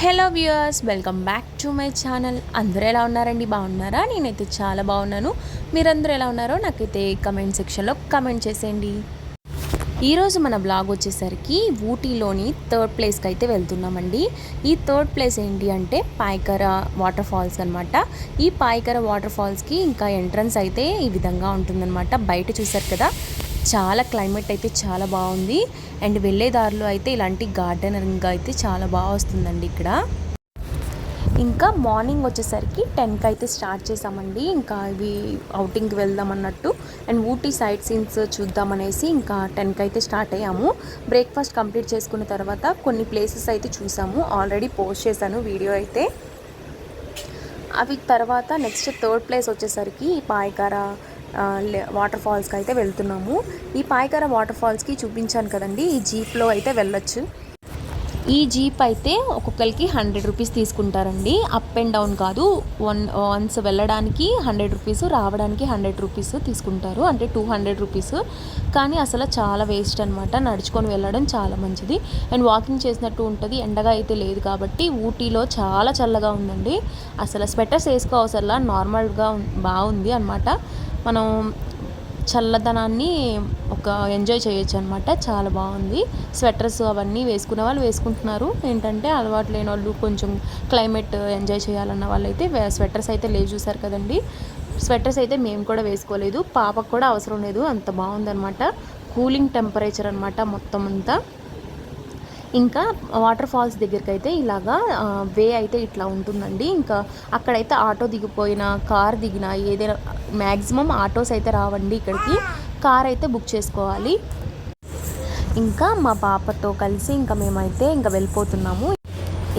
Hello viewers, welcome back to my channel. అందరూ ఎలా ఉన్నారండి? బాగున్నారా? నేనైతే చాలా బాగున్నాను. మీరందరూ ఎలా ఉన్నారో నాకైతే కమెంట్ సెక్షన్లో కమెంట్ చేసేయండి. ఈరోజు మన బ్లాగ్ వచ్చేసరికి ఊటీలోని థర్డ్ ప్లేస్కి అయితే వెళ్తున్నామండి. ఈ థర్డ్ ప్లేస్ ఏంటి అంటే పాయకర వాటర్ ఫాల్స్ అనమాట. ఈ పాయకర వాటర్ ఫాల్స్కి ఇంకా ఎంట్రన్స్ అయితే ఈ విధంగా ఉంటుందన్నమాట. బయట చూసారు కదా, చాలా క్లైమేట్ అయితే చాలా బాగుంది. అండ్ వెళ్ళే దారిలో అయితే ఇలాంటి గార్డెనింగ్ అయితే చాలా బాగా వస్తుందండి ఇక్కడ. ఇంకా మార్నింగ్ వచ్చేసరికి 10కి అయితే స్టార్ట్ చేసామండి. ఇంకా ఇవి అవుటింగ్కి వెళ్దాం అన్నట్టు అండ్ ఊటీ సైట్ సీన్స్ చూద్దామనేసి ఇంకా 10కి అయితే స్టార్ట్ అయ్యాము. బ్రేక్ఫాస్ట్ కంప్లీట్ చేసుకున్న తర్వాత కొన్ని ప్లేసెస్ అయితే చూసాము. ఆల్రెడీ పోస్ట్ చేశాను వీడియో అయితే. అవి తర్వాత నెక్స్ట్ థర్డ్ ప్లేస్ వచ్చేసరికి పాయకార వాటర్ ఫాల్స్కి అయితే వెళ్తున్నాము. ఈ పాయకర వాటర్ ఫాల్స్కి చూపించాను కదండి, ఈ జీప్లో అయితే వెళ్ళొచ్చు. ఈ జీప్ అయితే ఒక్కొక్కరికి 100 రూపీస్ తీసుకుంటారండి. అప్ అండ్ డౌన్ కాదు, వన్స్ వెళ్ళడానికి 100 రూపీస్, రావడానికి 100 రూపీస్ తీసుకుంటారు, అంటే 200 రూపీస్. కానీ అసలు చాలా వేస్ట్ అనమాట. నడుచుకొని వెళ్ళడం చాలా మంచిది అండ్ వాకింగ్ చేసినట్టు ఉంటుంది. ఎండగా అయితే లేదు కాబట్టి ఊటీలో చాలా చల్లగా ఉందండి. అసలు స్వెటర్స్ వేసుకో అవసరంలా, నార్మల్గా బాగుంది అనమాట. మనం చల్లదనాన్ని ఎంజాయ్ చేయొచ్చు అనమాట. చాలా బాగుంది. స్వెటర్స్ అవన్నీ వేసుకునే వాళ్ళు వేసుకుంటున్నారు. ఏంటంటే అలవాటు లేని వాళ్ళు, కొంచెం క్లైమేట్ ఎంజాయ్ చేయాలన్న వాళ్ళు అయితే స్వెటర్స్ అయితే లేవు. చూసారు కదండి, స్వెటర్స్ అయితే మేము కూడా వేసుకోలేదు, పాపకు కూడా అవసరం లేదు. అంత బాగుందనమాట. కూలింగ్ టెంపరేచర్ అనమాట మొత్తం అంతా. ఇంకా వాటర్ ఫాల్స్ దగ్గరికి అయితే ఇలాగా వే అయితే ఇట్లా ఉంటుందండి. ఇంకా అక్కడైతే ఆటో దిగిపోయినా, కార్ దిగినా, ఏదైనా మ్యాక్సిమం ఆటోస్ అయితే రావండి ఇక్కడికి. కార్ అయితే బుక్ చేసుకోవాలి. ఇంకా మా పాపతో కలిసి ఇంకా మేమైతే ఇంకా వెళ్ళిపోతున్నాము.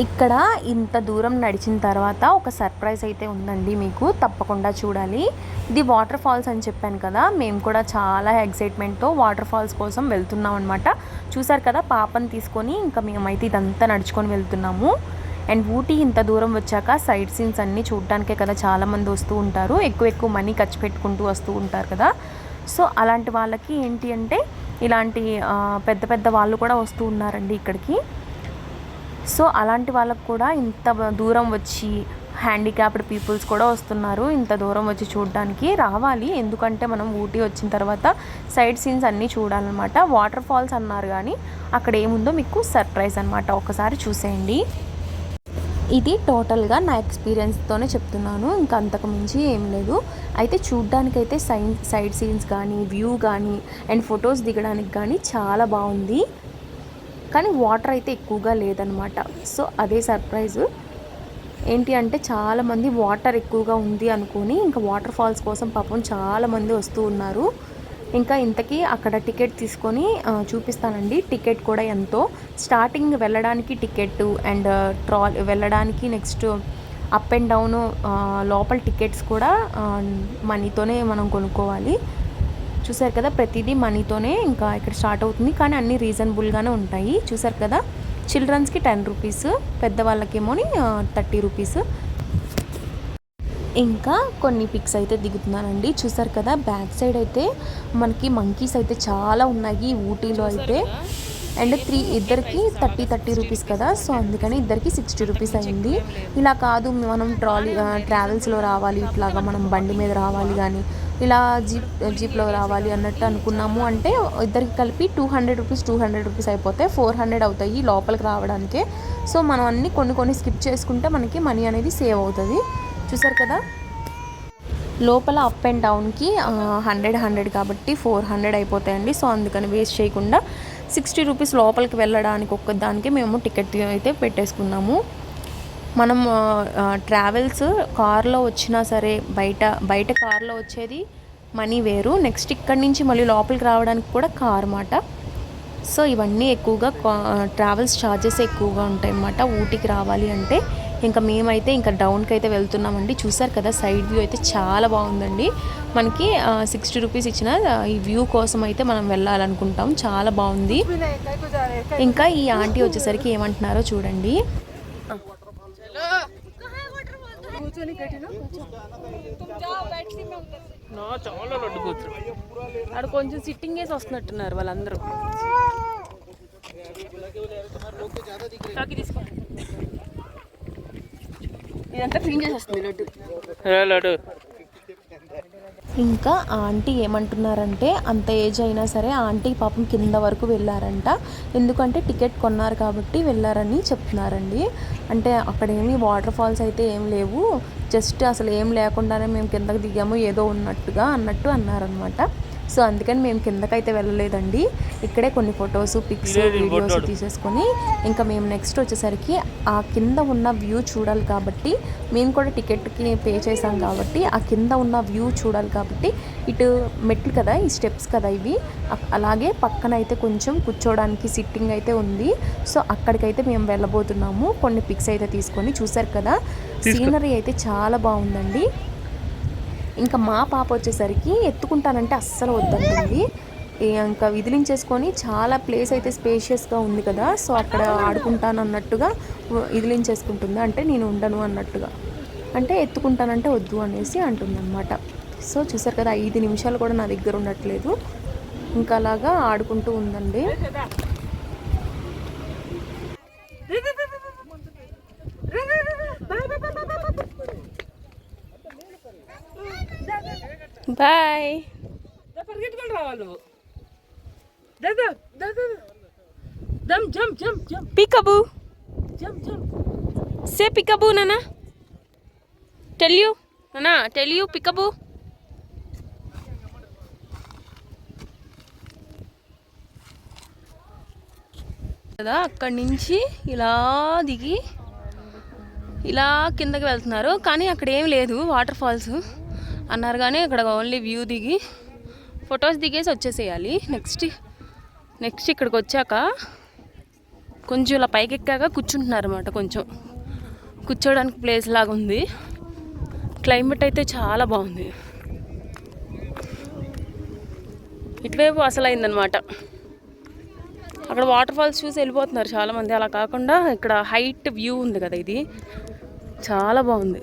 ఇక్కడ ఇంత దూరం నడిచిన తర్వాత ఒక సర్ప్రైజ్ అయితే ఉందండి, మీకు తప్పకుండా చూడాలి. ఇది వాటర్ ఫాల్స్ అని చెప్పాను కదా, మేము కూడా చాలా ఎక్సైట్మెంట్తో వాటర్ ఫాల్స్ కోసం వెళ్తున్నాం అనమాట. చూసారు కదా, పాపని తీసుకొని ఇంకా మేమైతే ఇదంతా నడుచుకొని వెళ్తున్నాము. అండ్ ఊటీ ఇంత దూరం వచ్చాక సైట్ సీన్స్ అన్నీ చూడటానికే కదా చాలామంది వస్తూ ఉంటారు. ఎక్కువ మనీ ఖర్చు పెట్టుకుంటూ వస్తూ ఉంటారు కదా. సో అలాంటి వాళ్ళకి ఏంటి అంటే ఇలాంటి పెద్ద పెద్ద వాళ్ళు కూడా వస్తూ ఉన్నారండి ఇక్కడికి. సో అలాంటి వాళ్ళకు కూడా ఇంత దూరం వచ్చి, హ్యాండిక్యాప్డ్ పీపుల్స్ కూడా వస్తున్నారు ఇంత దూరం వచ్చి చూడడానికి. రావాలి, ఎందుకంటే మనం ఊటీ వచ్చిన తర్వాత సైడ్ సీన్స్ అన్నీ చూడాలన్నమాట. వాటర్ ఫాల్స్ అన్నారు కానీ అక్కడ ఏముందో మీకు సర్ప్రైజ్ అనమాట, ఒకసారి చూసేయండి. ఇది టోటల్గా నా ఎక్స్పీరియన్స్తోనే చెప్తున్నాను, ఇంకా అంతకు మించి ఏం లేదు. అయితే చూడ్డానికైతే సైడ్ సీన్స్ కానీ, వ్యూ కానీ అండ్ ఫొటోస్ దిగడానికి కానీ చాలా బాగుంది. కానీ వాటర్ అయితే ఎక్కువగా లేదనమాట. సో అదే సర్ప్రైజ్. ఏంటి అంటే చాలామంది వాటర్ ఎక్కువగా ఉంది అనుకొని ఇంకా వాటర్ ఫాల్స్ కోసం పాపం చాలామంది వస్తూ ఉన్నారు. ఇంకా ఇంతకీ అక్కడ టికెట్ తీసుకొని చూపిస్తానండి. టికెట్ కూడా ఎంతో, స్టార్టింగ్ వెళ్ళడానికి టికెట్ అండ్ వెళ్ళడానికి నెక్స్ట్ అప్ అండ్ డౌన్ లోపల టికెట్స్ కూడా మనీతోనే మనం కొనుక్కోవాలి. చూసారు కదా, ప్రతిదీ మనీతోనే ఇంకా ఇక్కడ స్టార్ట్ అవుతుంది. కానీ అన్నీ రీజనబుల్గానే ఉంటాయి. చూసారు కదా, చిల్డ్రన్స్కి 10 రూపీస్, పెద్దవాళ్ళకేమో 30 రూపీస్. ఇంకా కొన్ని పిక్స్ అయితే దిగుతున్నానండి. చూసారు కదా, బ్యాక్ సైడ్ అయితే మనకి మంకీస్ అయితే చాలా ఉన్నాయి ఊటీలో అయితే. అండ్ ఇద్దరికి 30 రూపీస్ కదా, సో అందుకని ఇద్దరికి 60 రూపీస్ అయింది. ఇలా కాదు, మనం ట్రావెల్స్లో రావాలి, ఇట్లాగా మనం బండి మీద రావాలి, కానీ ఇలా జీప్లో రావాలి అన్నట్టు అనుకున్నాము అంటే ఇద్దరికి కలిపి 200 రూపీస్ అయిపోతాయి. 400 అవుతాయి లోపలికి రావడానికే. సో మనం అన్నీ కొన్ని స్కిప్ చేసుకుంటే మనకి మనీ అనేది సేవ్ అవుతుంది. చూసారు కదా, లోపల అప్ అండ్ డౌన్కి 100 కాబట్టి 400 అయిపోతాయండి. సో అందుకని వేస్ట్ చేయకుండా 60 రూపీస్ లోపలికి వెళ్ళడానికి ఒక్కదానికి మేము టికెట్ అయితే పెట్టేసుకున్నాము. మనం ట్రావెల్స్ కార్లో వచ్చినా సరే, బయట కార్లో వచ్చేది మనీ వేరు. నెక్స్ట్ ఇక్కడి నుంచి మళ్ళీ లోపలికి రావడానికి కూడా కార్ అన్నమాట. సో ఇవన్నీ ఎక్కువగా ట్రావెల్స్ ఛార్జెస్ ఎక్కువగా ఉంటాయి అన్నమాట ఊటీకి రావాలి అంటే. ఇంకా మేమైతే ఇంకా డౌన్కి అయితే వెళ్తున్నామండి. చూసారు కదా, సైడ్ వ్యూ అయితే చాలా బాగుందండి. మనకి 60 రూపీస్ ఇచ్చిన ఈ వ్యూ కోసం అయితే మనం వెళ్ళాలనుకుంటాం. చాలా బాగుంది. ఇంకా ఈ ఆంటీ వచ్చేసరికి ఏమంటున్నారో చూడండి. అక్కడ కొంచెం సిట్టింగ్ వేసి వస్తున్నట్టున్నారు వాళ్ళందరూ. ఇదంతా క్లీన్ చేసేస్తుంది లడ్డు. ఇంకా ఆంటీ ఏమంటున్నారంటే అంత ఏజ్ అయినా సరే ఆంటీ పాపం కింద వరకు వెళ్ళారంట. ఎందుకంటే టికెట్ కొన్నారు కాబట్టి వెళ్ళారని చెప్తున్నారండి. అంటే అక్కడ ఏమీ వాటర్ ఫాల్స్ అయితే ఏం లేవు, జస్ట్ అసలు ఏం లేకుండానే మేము కిందకి దిగాము ఏదో అన్నట్టు అన్నారనమాట. సో అందుకని మేము కిందకైతే వెళ్ళలేదండి. ఇక్కడే కొన్ని ఫొటోస్, పిక్స్, వీడియోస్ తీసేసుకొని ఇంకా మేము నెక్స్ట్ వచ్చేసరికి ఆ కింద ఉన్న వ్యూ చూడాలి కాబట్టి, మేము కూడా టికెట్కి పే చేసాం కాబట్టి ఆ కింద ఉన్న వ్యూ చూడాలి కాబట్టి ఇటు మెట్లు కదా, ఈ స్టెప్స్ కదా ఇవి, అలాగే పక్కన అయితే కొంచెం కూర్చోడానికి సిట్టింగ్ అయితే ఉంది. సో అక్కడికైతే మేము వెళ్ళబోతున్నాము. కొన్ని పిక్స్ అయితే తీసుకొని చూసారు కదా, సీనరీ అయితే చాలా బాగుందండి. ఇంకా మా పాప వచ్చేసరికి ఎత్తుకుంటానంటే అస్సలు వద్దంటుంది. ఇంకా విదిలించేసుకొని చాలా ప్లేస్ అయితే స్పేషియస్గా ఉంది కదా, సో అక్కడ ఆడుకుంటాను అన్నట్టుగా విదిలించేసుకుంటుంది. అంటే నేను ఉండను అన్నట్టుగా, అంటే ఎత్తుకుంటానంటే వద్దు అనేసి అంటుందన్నమాట. సో చూసారు కదా, 5 నిమిషాలు కూడా నా దగ్గర ఉండట్లేదు, ఇంకా అలాగా ఆడుకుంటూ ఉందండి. Bye. Peekaboo. Say peekaboo, Nana. Tell you, Nana. Tell you peekaboo. కదా అక్కడి నుంచి ఇలా దిగి ఇలా కిందకి వెళ్తున్నారు. కానీ అక్కడ ఏం లేదు, వాటర్ ఫాల్స్ అన్నారు కానీ అక్కడ ఓన్లీ వ్యూ దిగి ఫొటోస్ దిగేసి వచ్చేసేయాలి. నెక్స్ట్ ఇక్కడికి వచ్చాక కొంచెం ఇలా పైకి ఎక్కాక కూర్చుంటున్నారు అన్నమాట. కొంచెం కూర్చోడానికి ప్లేస్ లాగా ఉంది. క్లైమేట్ అయితే చాలా బాగుంది. ఇటువైపు అసలు అయిందనమాట. అక్కడ వాటర్ ఫాల్స్ చూసి వెళ్ళిపోతున్నారు చాలామంది. అలా కాకుండా ఇక్కడ హైట్ వ్యూ ఉంది కదా, ఇది చాలా బాగుంది.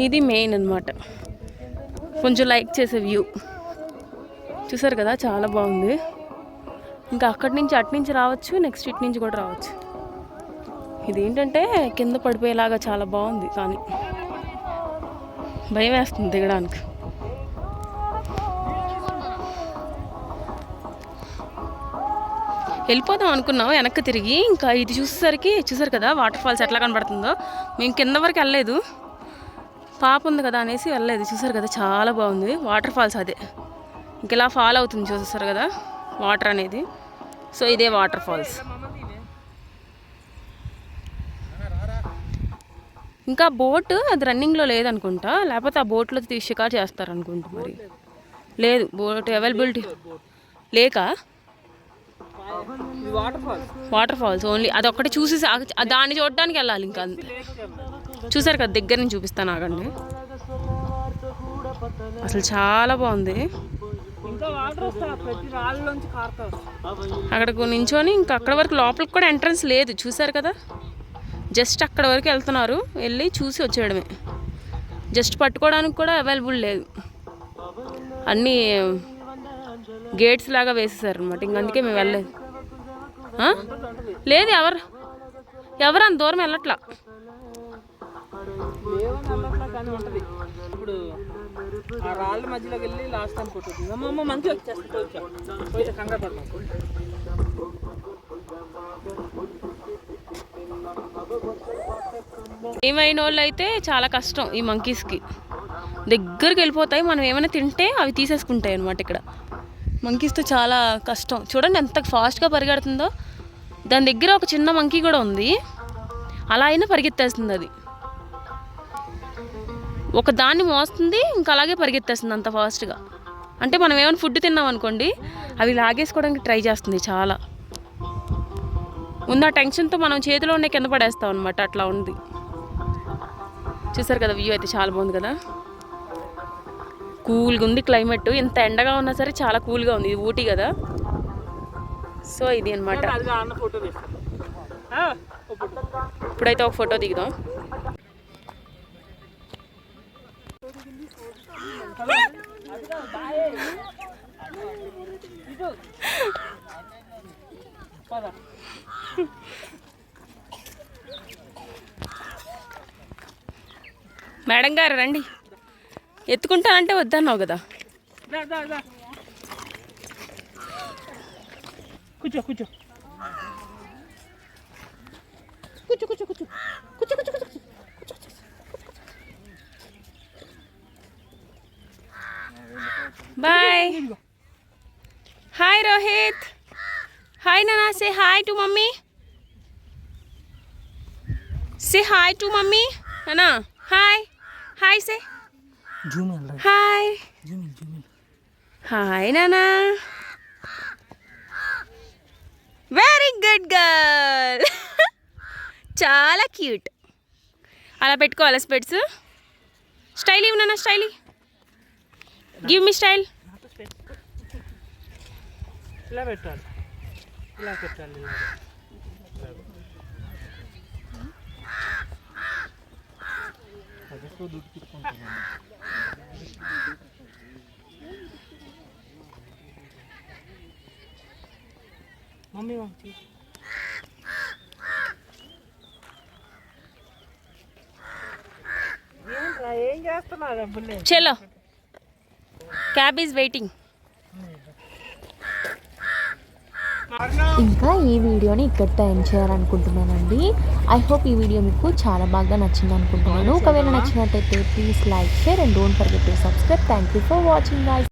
ఇది మెయిన్ అన్నమాట, కొంచెం లైక్ చేసే వ్యూ. చూసారు కదా, చాలా బాగుంది. ఇంకా అక్కడి నుంచి అటు నుంచి రావచ్చు, నెక్స్ట్ ఇటు నుంచి కూడా రావచ్చు. ఇదేంటంటే కింద పడిపోయేలాగా చాలా బాగుంది, కానీ భయం వేస్తుంది దిగడానికి. వెళ్ళిపోదాం అనుకున్నాం వెనక్కి తిరిగి. ఇంకా ఇది చూసేసరికి చూసారు కదా వాటర్ ఫాల్స్ ఎట్లా కనబడుతుందో. మేము కింద వరకు వెళ్ళలేదు, పాప ఉంది కదా అనేసి వెళ్ళలేదు. చూసారు కదా, చాలా బాగుంది వాటర్ ఫాల్స్. అదే ఇంక ఇలా ఫాల్ అవుతుంది, చూస్తారు కదా వాటర్ అనేది. సో ఇదే వాటర్ ఫాల్స్. ఇంకా బోట్ అది రన్నింగ్లో లేదనుకుంటా, లేకపోతే ఆ బోట్లో షికారు చేస్తారనుకుంటా. మరి లేదు, బోట్ అవైలబిలిటీ లేక వాటర్ ఫాల్స్ ఓన్లీ అదొక్కటి చూసి దాన్ని చూడడానికి వెళ్ళాలి. ఇంకా అంతే. చూసారు కదా, దగ్గర నుంచి చూపిస్తాను ఆగండి. అసలు చాలా బాగుంది. అక్కడికి నించొని ఇంకా అక్కడ వరకు లోపలికి కూడా ఎంట్రన్స్ లేదు. చూసారు కదా, జస్ట్ అక్కడ వరకు వెళ్తున్నారు, వెళ్ళి చూసి వచ్చేయడమే. జస్ట్ పట్టుకోవడానికి కూడా అవైలబుల్ లేదు, అన్నీ గేట్స్ లాగా వేసేసారు అనమాట. ఇంక అందుకే మేము వెళ్ళలేదు. లేదు, ఎవరు అంత దూరం వెళ్ళట్లా. ఇప్పుడు ఆ రాళ్ళ మధ్యలోకి వెళ్ళి లాస్ట్ టైం కొట్టుకుంది. అమ్మ మంచిగా వచ్చేస్తుంది, కంగారు పడతాం. ఏమైన వాళ్ళు అయితే చాలా కష్టం. ఈ మంకీస్కి దగ్గరికి వెళ్ళిపోతాయి, మనం ఏమైనా తింటే అవి తీసేసుకుంటాయి అనమాట. ఇక్కడ మంకీస్తో చాలా కష్టం. చూడండి ఎంత ఫాస్ట్గా పరిగెడుతుందో. దాని దగ్గర ఒక చిన్న మంకీ కూడా ఉంది, అలా అయినా పరిగెత్తేస్తుంది. అది ఒక దాన్ని మోస్తుంది, ఇంకా అలాగే పరిగెత్తేస్తుంది అంత ఫాస్ట్గా. అంటే మనం ఏమైనా ఫుడ్ తిన్నాం అనుకోండి, అవి లాగేసుకోవడానికి ట్రై చేస్తుంది. చాలా ఉంది. ఆ టెన్షన్తో మనం చేతిలోనే కింద పడేస్తాం అనమాట. అట్లా ఉంది. చూసారు కదా, వ్యూ అయితే చాలా బాగుంది కదా. కూల్గా ఉంది క్లైమేట్. ఇంత ఎండగా ఉన్నా సరే చాలా కూల్గా ఉంది. ఇది ఊటీ కదా, సో ఇది అనమాట. ఇప్పుడైతే ఒక ఫోటో దిగుదాం. మేడం గారు రండి. ఎత్తుకుంటానంటే వద్దన్నావు కదా. కూర్చో కూర్చో కూర్చో కూర్చో కూర్చో కూర్చో కూర్చో కూర్చో. బాయ్. హాయ్ రోహిత్. హాయ్ నానా. Say hi to mummy. Say hi to mummy. నానా hi. Hi say hi. Hi నానా. Very good girl. చాలా క్యూట్. అలా పెట్టుకోవాలా స్పెట్స్? స్టైల్ ఇవ్వు నాన్న. Style give me style. ఇలా పెట్టాలి, ఇలా పెట్టాలి. మమ్మీ ఏం చేస్తున్నారు? చలో క్యాబ్ ఈజ్ వెయిటింగ్. ఇంకా ఈ వీడియోని ఇక్కడితో ఎండ్ చేయాలనుకుంటున్నానండి. ఐ హోప్ ఈ వీడియో మీకు చాలా బాగా నచ్చింది అనుకుంటున్నాను. ఒకవేళ నచ్చినట్టయితే please like, share and don't forget to subscribe. Thank you for watching guys.